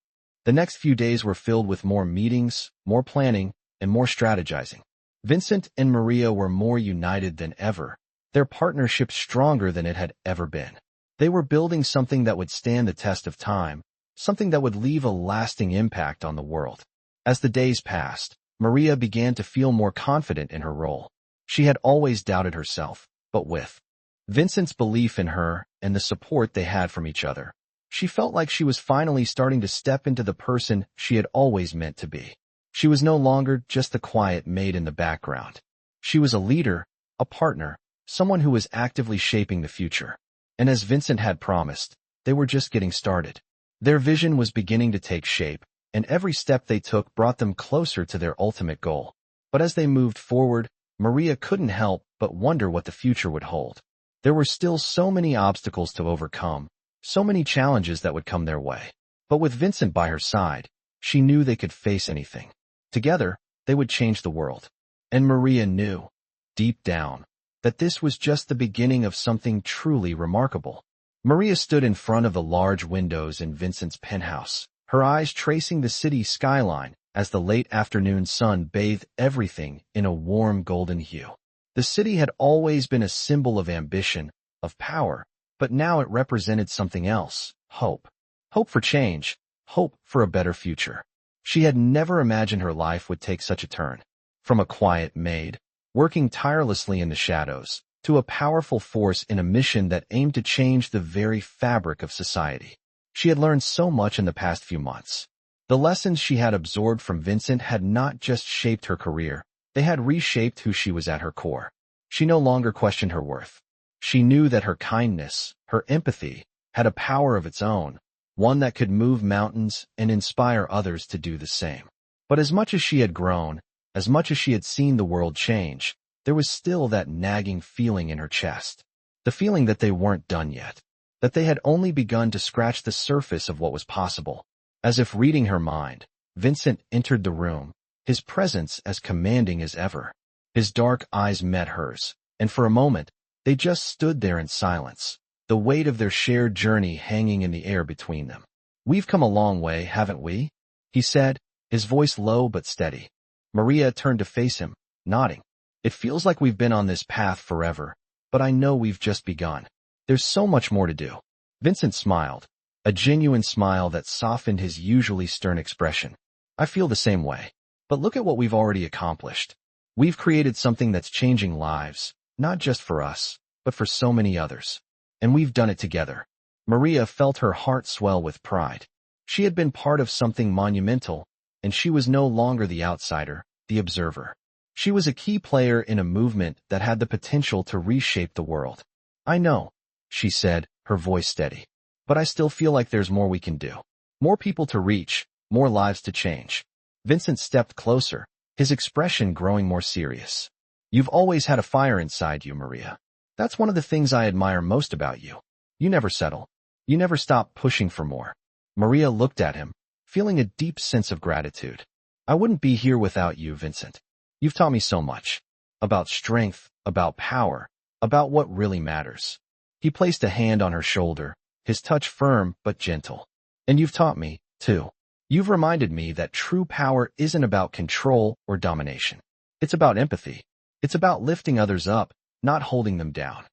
The next few days were filled with more meetings, more planning, and more strategizing. Vincent and Maria were more united than ever, their partnership stronger than it had ever been. They were building something that would stand the test of time, something that would leave a lasting impact on the world. As the days passed, Maria began to feel more confident in her role. She had always doubted herself, but with Vincent's belief in her and the support they had from each other, she felt like she was finally starting to step into the person she had always meant to be. She was no longer just the quiet maid in the background. She was a leader, a partner, someone who was actively shaping the future. And as Vincent had promised, they were just getting started. Their vision was beginning to take shape, and every step they took brought them closer to their ultimate goal. But as they moved forward, Maria couldn't help but wonder what the future would hold. There were still so many obstacles to overcome, so many challenges that would come their way. But with Vincent by her side, she knew they could face anything. Together, they would change the world. And Maria knew, deep down, that this was just the beginning of something truly remarkable. Maria stood in front of the large windows in Vincent's penthouse, her eyes tracing the city skyline as the late afternoon sun bathed everything in a warm golden hue. The city had always been a symbol of ambition, of power, but now it represented something else, hope. Hope for change, hope for a better future. She had never imagined her life would take such a turn. From a quiet maid, working tirelessly in the shadows, to a powerful force in a mission that aimed to change the very fabric of society. She had learned so much in the past few months. The lessons she had absorbed from Vincent had not just shaped her career, they had reshaped who she was at her core. She no longer questioned her worth. She knew that her kindness, her empathy, had a power of its own, one that could move mountains and inspire others to do the same. But as much as she had grown, as much as she had seen the world change, there was still that nagging feeling in her chest. The feeling that they weren't done yet. That they had only begun to scratch the surface of what was possible. As if reading her mind, Vincent entered the room, his presence as commanding as ever. His dark eyes met hers, and for a moment, they just stood there in silence, the weight of their shared journey hanging in the air between them. We've come a long way, haven't we? He said, his voice low but steady. Maria turned to face him, nodding. It feels like we've been on this path forever, but I know we've just begun. There's so much more to do. Vincent smiled, a genuine smile that softened his usually stern expression. I feel the same way. But look at what we've already accomplished. We've created something that's changing lives, not just for us, but for so many others. And we've done it together. Maria felt her heart swell with pride. She had been part of something monumental, and she was no longer the outsider, the observer. She was a key player in a movement that had the potential to reshape the world. I know, she said, her voice steady. But I still feel like there's more we can do. More people to reach, more lives to change. Vincent stepped closer, his expression growing more serious. You've always had a fire inside you, Maria. That's one of the things I admire most about you. You never settle. You never stop pushing for more. Maria looked at him, feeling a deep sense of gratitude. I wouldn't be here without you, Vincent. You've taught me so much. About strength, about power, about what really matters. He placed a hand on her shoulder, his touch firm but gentle. And you've taught me, too. You've reminded me that true power isn't about control or domination. It's about empathy. It's about lifting others up, not holding them down.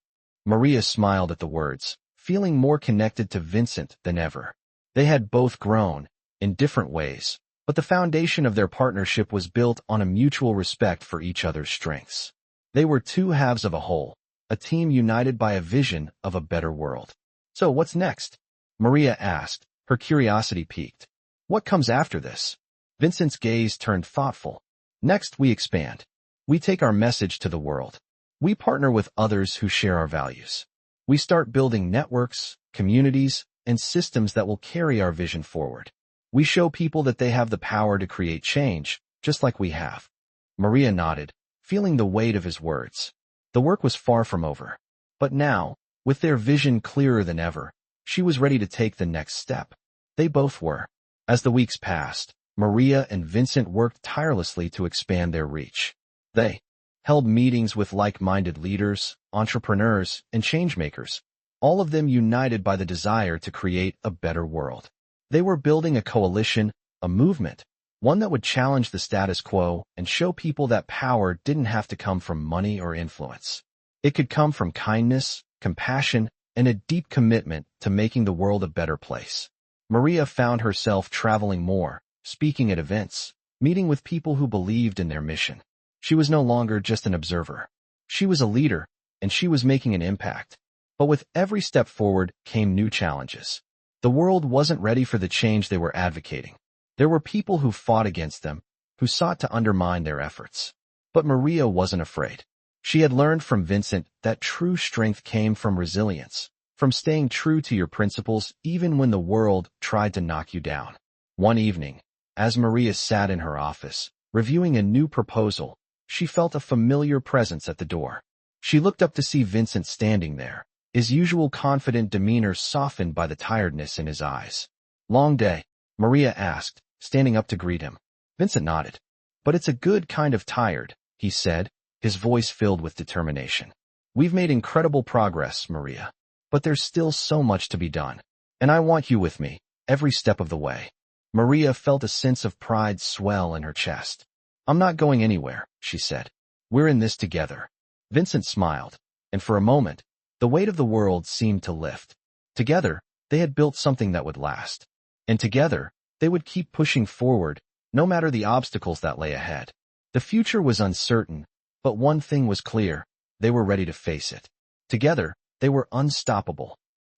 Maria smiled at the words, feeling more connected to Vincent than ever. They had both grown, in different ways, but the foundation of their partnership was built on a mutual respect for each other's strengths. They were two halves of a whole, a team united by a vision of a better world. So what's next? Maria asked, her curiosity piqued. What comes after this? Vincent's gaze turned thoughtful. Next, we expand. We take our message to the world. We partner with others who share our values. We start building networks, communities, and systems that will carry our vision forward. We show people that they have the power to create change, just like we have. Maria nodded, feeling the weight of his words. The work was far from over. But now, with their vision clearer than ever, she was ready to take the next step. They both were. As the weeks passed, Maria and Vincent worked tirelessly to expand their reach. They held meetings with like-minded leaders, entrepreneurs, and changemakers, all of them united by the desire to create a better world. They were building a coalition, a movement, one that would challenge the status quo and show people that power didn't have to come from money or influence. It could come from kindness, compassion, and a deep commitment to making the world a better place. Maria found herself traveling more, speaking at events, meeting with people who believed in their mission. She was no longer just an observer. She was a leader, and she was making an impact. But with every step forward came new challenges. The world wasn't ready for the change they were advocating. There were people who fought against them, who sought to undermine their efforts. But Maria wasn't afraid. She had learned from Vincent that true strength came from resilience, from staying true to your principles even when the world tried to knock you down. One evening, as Maria sat in her office, reviewing a new proposal, she felt a familiar presence at the door. She looked up to see Vincent standing there, his usual confident demeanor softened by the tiredness in his eyes. Long day? Maria asked, standing up to greet him. Vincent nodded. But it's a good kind of tired, he said, his voice filled with determination. We've made incredible progress, Maria. But there's still so much to be done. And I want you with me, every step of the way. Maria felt a sense of pride swell in her chest. I'm not going anywhere, she said. We're in this together. Vincent smiled, and for a moment, the weight of the world seemed to lift. Together, they had built something that would last. And together, they would keep pushing forward, no matter the obstacles that lay ahead. The future was uncertain, but one thing was clear. They were ready to face it. Together, they were unstoppable.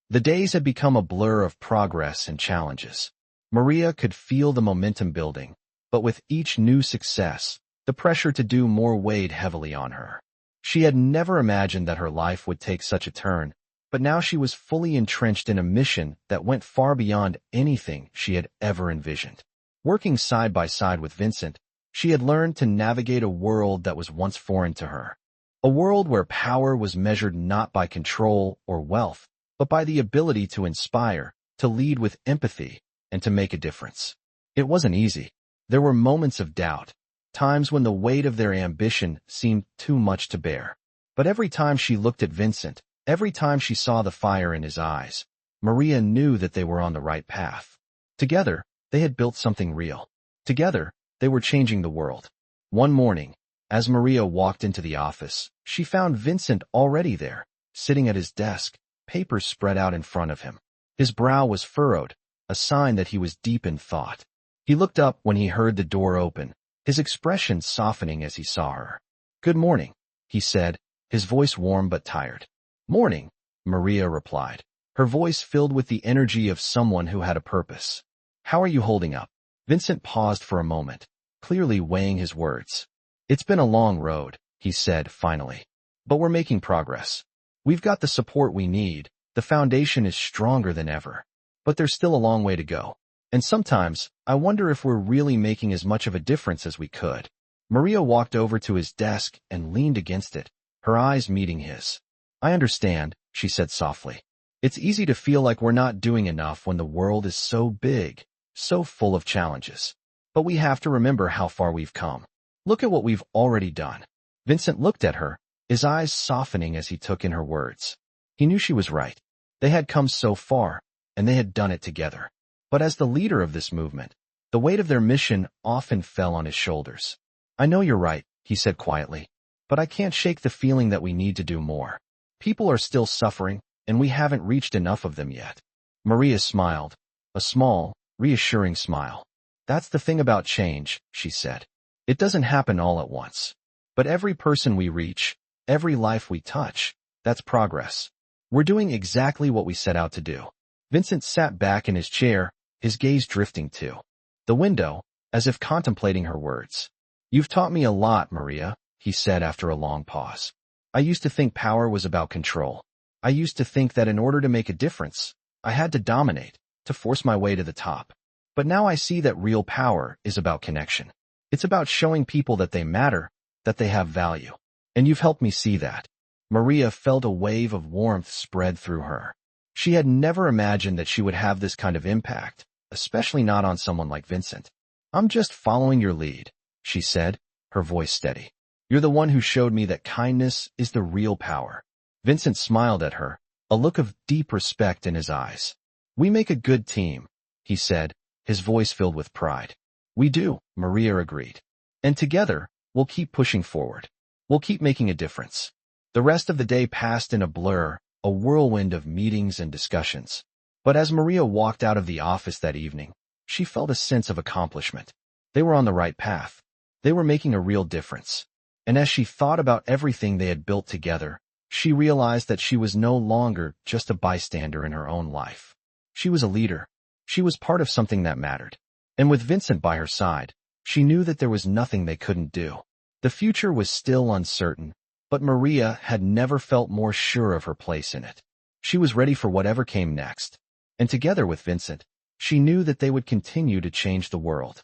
The days had become a blur of progress and challenges. Maria could feel the momentum building, but with each new success, the pressure to do more weighed heavily on her. She had never imagined that her life would take such a turn, but now she was fully entrenched in a mission that went far beyond anything she had ever envisioned. Working side by side with Vincent, she had learned to navigate a world that was once foreign to her. A world where power was measured not by control or wealth, but by the ability to inspire, to lead with empathy, and to make a difference. It wasn't easy. There were moments of doubt, times when the weight of their ambition seemed too much to bear. But every time she looked at Vincent, every time she saw the fire in his eyes, Maria knew that they were on the right path. Together, they had built something real. Together, they were changing the world. One morning, as Maria walked into the office, she found Vincent already there, sitting at his desk, papers spread out in front of him. His brow was furrowed, a sign that he was deep in thought. He looked up when he heard the door open, his expression softening as he saw her. Good morning, he said, his voice warm but tired. Morning, Maria replied, her voice filled with the energy of someone who had a purpose. How are you holding up? Vincent paused for a moment, clearly weighing his words. It's been a long road, he said finally. But we're making progress. We've got the support we need, the foundation is stronger than ever. But there's still a long way to go. And sometimes, I wonder if we're really making as much of a difference as we could. Maria walked over to his desk and leaned against it, her eyes meeting his. I understand, she said softly. It's easy to feel like we're not doing enough when the world is so big, so full of challenges. But we have to remember how far we've come. Look at what we've already done. Vincent looked at her, his eyes softening as he took in her words. He knew she was right. They had come so far, and they had done it together. But as the leader of this movement, the weight of their mission often fell on his shoulders. "I know you're right," he said quietly, "but I can't shake the feeling that we need to do more. People are still suffering, and we haven't reached enough of them yet." Maria smiled, a small, reassuring smile. "That's the thing about change," she said. "It doesn't happen all at once. But every person we reach, every life we touch, that's progress. We're doing exactly what we set out to do." Vincent sat back in his chair, his gaze drifting to the window, as if contemplating her words. "You've taught me a lot, Maria," he said after a long pause. "I used to think power was about control. I used to think that in order to make a difference, I had to dominate, to force my way to the top. But now I see that real power is about connection. It's about showing people that they matter, that they have value. And you've helped me see that." Maria felt a wave of warmth spread through her. She had never imagined that she would have this kind of impact, especially not on someone like Vincent. "I'm just following your lead," she said, her voice steady. "You're the one who showed me that kindness is the real power." Vincent smiled at her, a look of deep respect in his eyes. "We make a good team," he said, his voice filled with pride. "We do," Maria agreed. "And together, we'll keep pushing forward. We'll keep making a difference." The rest of the day passed in a blur, a whirlwind of meetings and discussions. But as Maria walked out of the office that evening, she felt a sense of accomplishment. They were on the right path. They were making a real difference. And as she thought about everything they had built together, she realized that she was no longer just a bystander in her own life. She was a leader. She was part of something that mattered. And with Vincent by her side, she knew that there was nothing they couldn't do. The future was still uncertain, but Maria had never felt more sure of her place in it. She was ready for whatever came next. And together with Vincent, she knew that they would continue to change the world.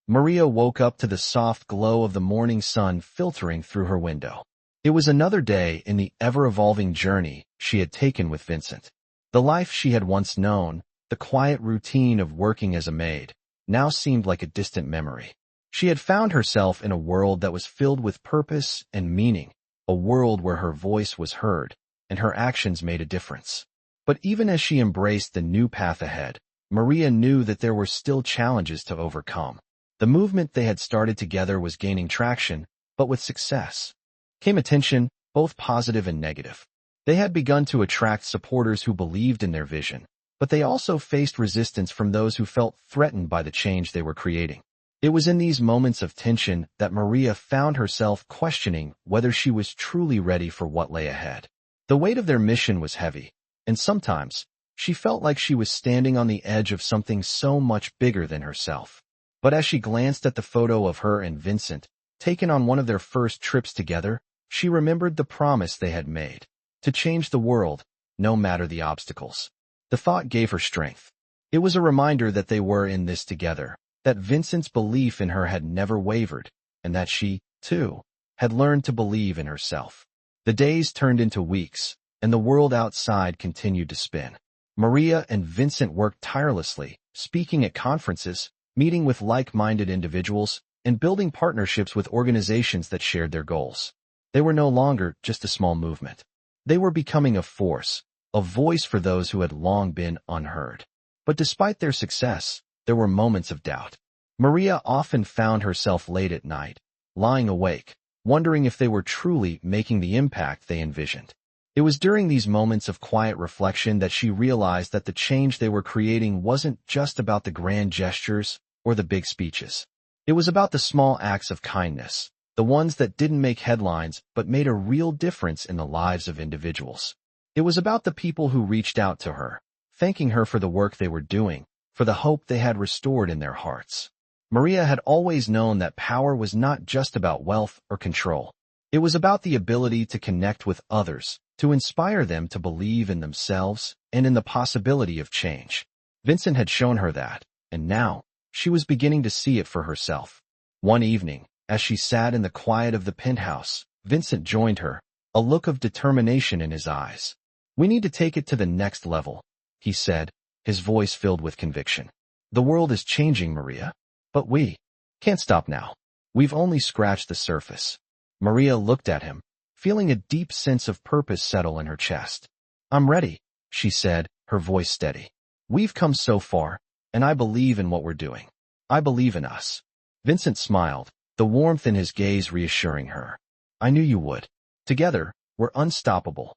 Maria woke up to the soft glow of the morning sun filtering through her window. It was another day in the ever-evolving journey she had taken with Vincent. The life she had once known, the quiet routine of working as a maid, now seemed like a distant memory. She had found herself in a world that was filled with purpose and meaning, a world where her voice was heard and her actions made a difference. But even as she embraced the new path ahead, Maria knew that there were still challenges to overcome. The movement they had started together was gaining traction, but with success came attention, both positive and negative. They had begun to attract supporters who believed in their vision, but they also faced resistance from those who felt threatened by the change they were creating. It was in these moments of tension that Maria found herself questioning whether she was truly ready for what lay ahead. The weight of their mission was heavy, and sometimes she felt like she was standing on the edge of something so much bigger than herself. But as she glanced at the photo of her and Vincent, taken on one of their first trips together, she remembered the promise they had made, to change the world, no matter the obstacles. The thought gave her strength. It was a reminder that they were in this together, that Vincent's belief in her had never wavered, and that she, too, had learned to believe in herself. The days turned into weeks, and the world outside continued to spin. Maria and Vincent worked tirelessly, speaking at conferences, meeting with like-minded individuals, and building partnerships with organizations that shared their goals. They were no longer just a small movement. They were becoming a force, a voice for those who had long been unheard. But despite their success, there were moments of doubt. Maria often found herself late at night, lying awake, wondering if they were truly making the impact they envisioned. It was during these moments of quiet reflection that she realized that the change they were creating wasn't just about the grand gestures or the big speeches. It was about the small acts of kindness, the ones that didn't make headlines but made a real difference in the lives of individuals. It was about the people who reached out to her, thanking her for the work they were doing, for the hope they had restored in their hearts. Maria had always known that power was not just about wealth or control. It was about the ability to connect with others, to inspire them to believe in themselves and in the possibility of change. Vincent had shown her that, and now, she was beginning to see it for herself. One evening, as she sat in the quiet of the penthouse, Vincent joined her, a look of determination in his eyes. "We need to take it to the next level," he said, his voice filled with conviction. "The world is changing, Maria. But we can't stop now. We've only scratched the surface." Maria looked at him, feeling a deep sense of purpose settle in her chest. "I'm ready," she said, her voice steady. "We've come so far, And I believe in what we're doing. I believe in us. Vincent smiled, the warmth in his gaze reassuring her. I knew you would. Together, we're unstoppable.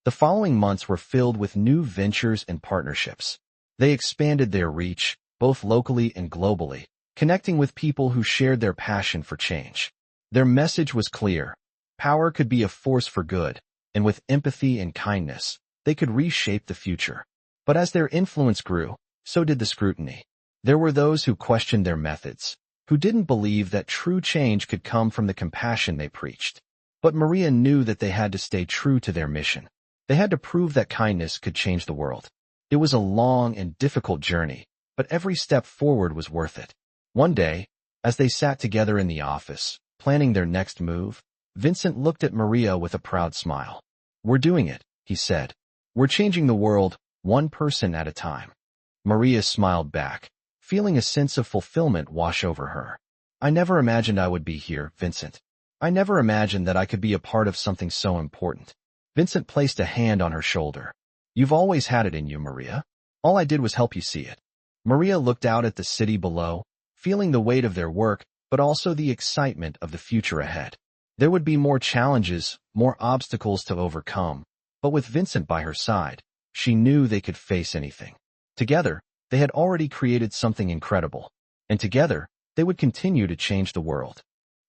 The following months were filled with new ventures and partnerships. They expanded their reach, both locally and globally, connecting with people who shared their passion for change. Their message was clear. Power could be a force for good, and with empathy and kindness, they could reshape the future. But as their influence grew, so did the scrutiny. There were those who questioned their methods, who didn't believe that true change could come from the compassion they preached. But Maria knew that they had to stay true to their mission. They had to prove that kindness could change the world. It was a long and difficult journey, but every step forward was worth it. One day, as they sat together in the office, planning their next move, Vincent looked at Maria with a proud smile. We're doing it, he said. We're changing the world, one person at a time. Maria smiled back, feeling a sense of fulfillment wash over her. I never imagined I would be here, Vincent. I never imagined that I could be a part of something so important. Vincent placed a hand on her shoulder. You've always had it in you, Maria. All I did was help you see it. Maria looked out at the city below, feeling the weight of their work, but also the excitement of the future ahead. There would be more challenges, more obstacles to overcome, but with Vincent by her side, she knew they could face anything. Together, they had already created something incredible, and together, they would continue to change the world.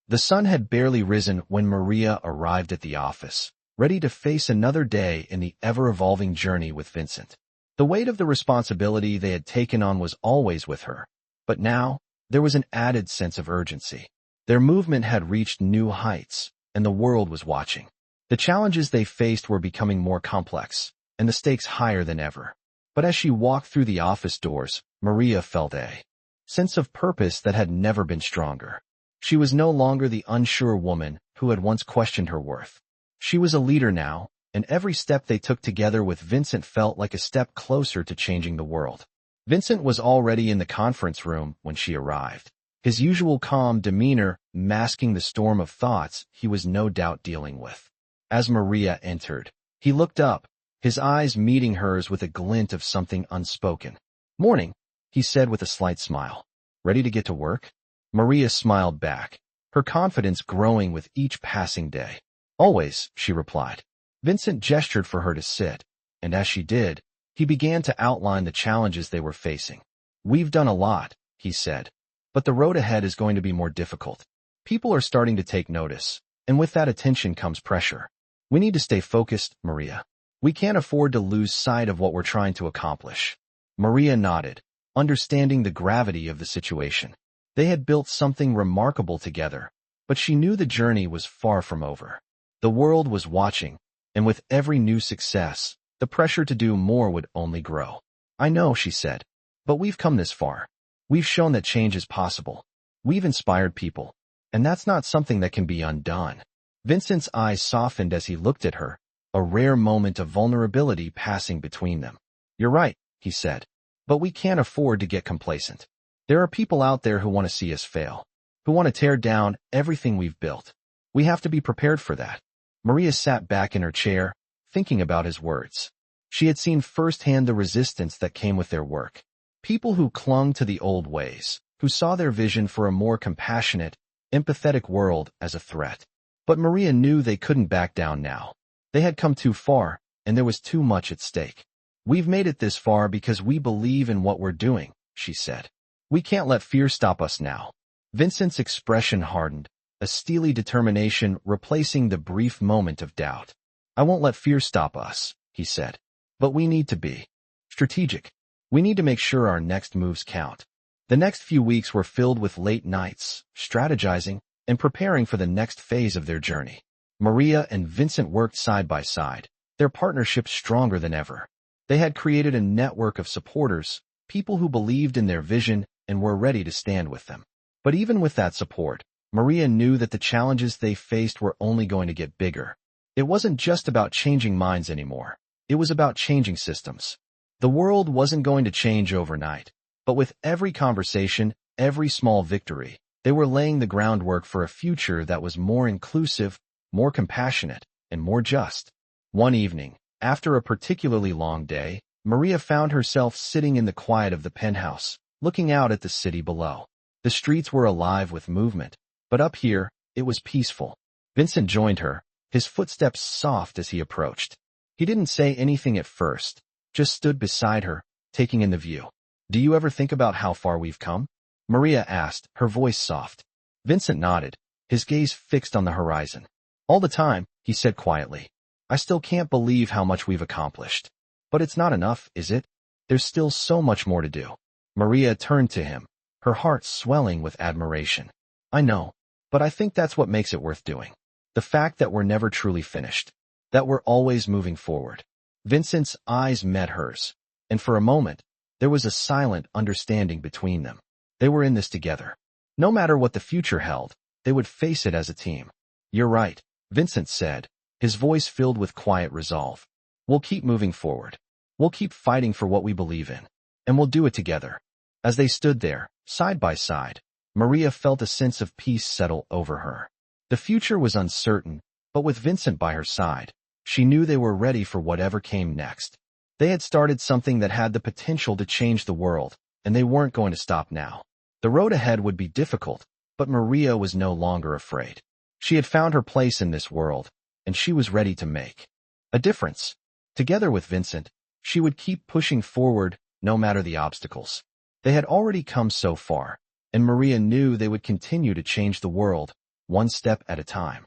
The sun had barely risen when Maria arrived at the office, ready to face another day in the ever-evolving journey with Vincent. The weight of the responsibility they had taken on was always with her, but now, there was an added sense of urgency. Their movement had reached new heights, and the world was watching. The challenges they faced were becoming more complex, and the stakes higher than ever. But as she walked through the office doors, Maria felt a sense of purpose that had never been stronger. She was no longer the unsure woman who had once questioned her worth. She was a leader now, and every step they took together with Vincent felt like a step closer to changing the world. Vincent was already in the conference room when she arrived, his usual calm demeanor masking the storm of thoughts he was no doubt dealing with. As Maria entered, he looked up, his eyes meeting hers with a glint of something unspoken. Morning, he said with a slight smile. Ready to get to work? Maria smiled back, her confidence growing with each passing day. Always, she replied. Vincent gestured for her to sit, and as she did, he began to outline the challenges they were facing. We've done a lot, he said, but the road ahead is going to be more difficult. People are starting to take notice, and with that attention comes pressure. We need to stay focused, Maria. We can't afford to lose sight of what we're trying to accomplish. Maria nodded, understanding the gravity of the situation. They had built something remarkable together, but she knew the journey was far from over. The world was watching, and with every new success, the pressure to do more would only grow. I know, she said, but we've come this far. We've shown that change is possible. We've inspired people, and that's not something that can be undone. Vincent's eyes softened as he looked at her, a rare moment of vulnerability passing between them. You're right, he said, but we can't afford to get complacent. There are people out there who want to see us fail, who want to tear down everything we've built. We have to be prepared for that. Maria sat back in her chair, thinking about his words. She had seen firsthand the resistance that came with their work. People who clung to the old ways, who saw their vision for a more compassionate, empathetic world as a threat. But Maria knew they couldn't back down now. They had come too far, and there was too much at stake. We've made it this far because we believe in what we're doing, she said. We can't let fear stop us now. Vincent's expression hardened, a steely determination replacing the brief moment of doubt. I won't let fear stop us, he said. But we need to be strategic. We need to make sure our next moves count. The next few weeks were filled with late nights, strategizing, and preparing for the next phase of their journey. Maria and Vincent worked side by side, their partnership stronger than ever. They had created a network of supporters, people who believed in their vision and were ready to stand with them. But even with that support, Maria knew that the challenges they faced were only going to get bigger. It wasn't just about changing minds anymore. It was about changing systems. The world wasn't going to change overnight, but with every conversation, every small victory, they were laying the groundwork for a future that was more inclusive, more compassionate, and more just. One evening, after a particularly long day, Maria found herself sitting in the quiet of the penthouse, looking out at the city below. The streets were alive with movement, but up here, it was peaceful. Vincent joined her, his footsteps soft as he approached. He didn't say anything at first, just stood beside her, taking in the view. "Do you ever think about how far we've come?" Maria asked, her voice soft. Vincent nodded, his gaze fixed on the horizon. "All the time," he said quietly. "I still can't believe how much we've accomplished. But it's not enough, is it? There's still so much more to do." Maria turned to him, her heart swelling with admiration. "I know, but I think that's what makes it worth doing. The fact that we're never truly finished. That we're always moving forward." Vincent's eyes met hers, and for a moment, there was a silent understanding between them. They were in this together. No matter what the future held, they would face it as a team. "You're right," Vincent said, his voice filled with quiet resolve. "We'll keep moving forward. We'll keep fighting for what we believe in. And we'll do it together." As they stood there, side by side, Maria felt a sense of peace settle over her. The future was uncertain, but with Vincent by her side, she knew they were ready for whatever came next. They had started something that had the potential to change the world, and they weren't going to stop now. The road ahead would be difficult, but Maria was no longer afraid. She had found her place in this world, and she was ready to make a difference. Together with Vincent, she would keep pushing forward, no matter the obstacles. They had already come so far, and Maria knew they would continue to change the world, one step at a time.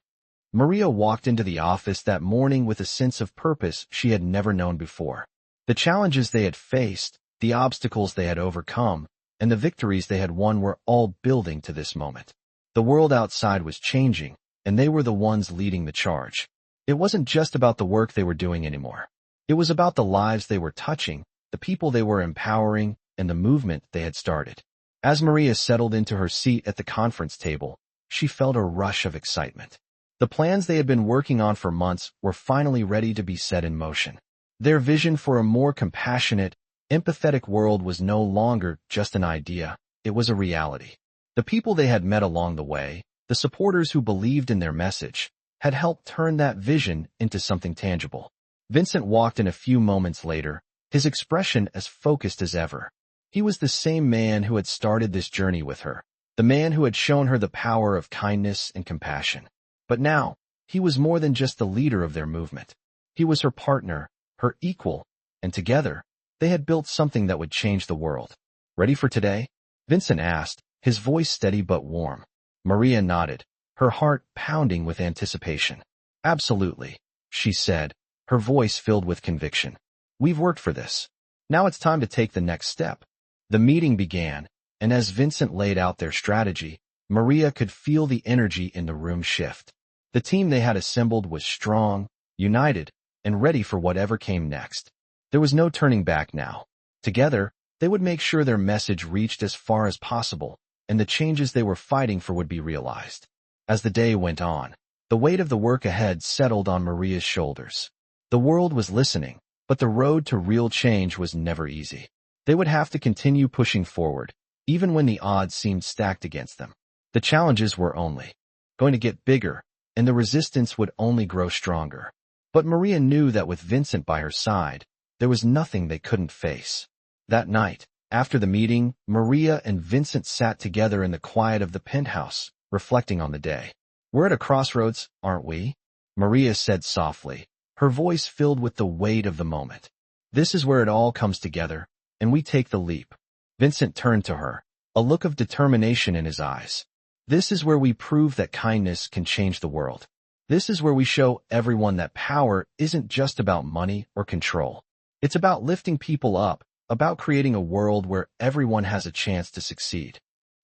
Maria walked into the office that morning with a sense of purpose she had never known before. The challenges they had faced, the obstacles they had overcome, and the victories they had won were all building to this moment. The world outside was changing, and they were the ones leading the charge. It wasn't just about the work they were doing anymore. It was about the lives they were touching, the people they were empowering, and the movement they had started. As Maria settled into her seat at the conference table, she felt a rush of excitement. The plans they had been working on for months were finally ready to be set in motion. Their vision for a more compassionate, empathetic world was no longer just an idea, it was a reality. The people they had met along the way, the supporters who believed in their message, had helped turn that vision into something tangible. Vincent walked in a few moments later, his expression as focused as ever. He was the same man who had started this journey with her, the man who had shown her the power of kindness and compassion. But now, he was more than just the leader of their movement. He was her partner, her equal, and together, they had built something that would change the world. "Ready for today?" Vincent asked, his voice steady but warm. Maria nodded, her heart pounding with anticipation. "Absolutely," she said, her voice filled with conviction. "We've worked for this. Now it's time to take the next step." The meeting began, and as Vincent laid out their strategy, Maria could feel the energy in the room shift. The team they had assembled was strong, united, and ready for whatever came next. There was no turning back now. Together, they would make sure their message reached as far as possible, and the changes they were fighting for would be realized. As the day went on, the weight of the work ahead settled on Maria's shoulders. The world was listening, but the road to real change was never easy. They would have to continue pushing forward, even when the odds seemed stacked against them. The challenges were only going to get bigger, and the resistance would only grow stronger. But Maria knew that with Vincent by her side, there was nothing they couldn't face. That night, after the meeting, Maria and Vincent sat together in the quiet of the penthouse, reflecting on the day. "We're at a crossroads, aren't we?" Maria said softly, her voice filled with the weight of the moment. "This is where it all comes together, and we take the leap." Vincent turned to her, a look of determination in his eyes. "This is where we prove that kindness can change the world. This is where we show everyone that power isn't just about money or control. It's about lifting people up, about creating a world where everyone has a chance to succeed."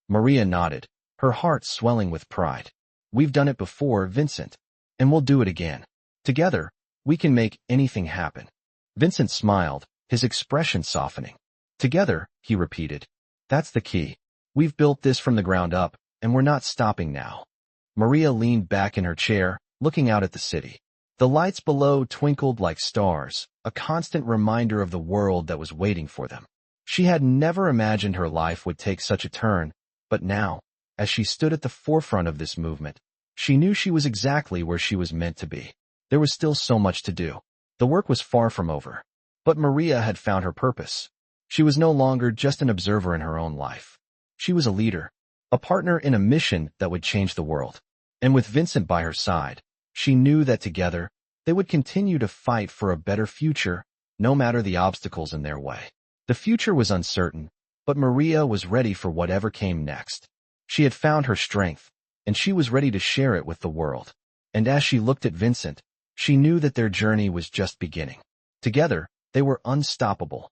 Maria nodded, her heart swelling with pride. "We've done it before, Vincent, and we'll do it again. Together, we can make anything happen." Vincent smiled, his expression softening. "Together," he repeated. "That's the key. We've built this from the ground up, and we're not stopping now." Maria leaned back in her chair, looking out at the city. The lights below twinkled like stars, a constant reminder of the world that was waiting for them. She had never imagined her life would take such a turn, but now, as she stood at the forefront of this movement, she knew she was exactly where she was meant to be. There was still so much to do. The work was far from over. But Maria had found her purpose. She was no longer just an observer in her own life. She was a leader, a partner in a mission that would change the world. And with Vincent by her side, she knew that together, they would continue to fight for a better future, no matter the obstacles in their way. The future was uncertain, but Maria was ready for whatever came next. She had found her strength, and she was ready to share it with the world. And as she looked at Vincent, she knew that their journey was just beginning. Together, they were unstoppable,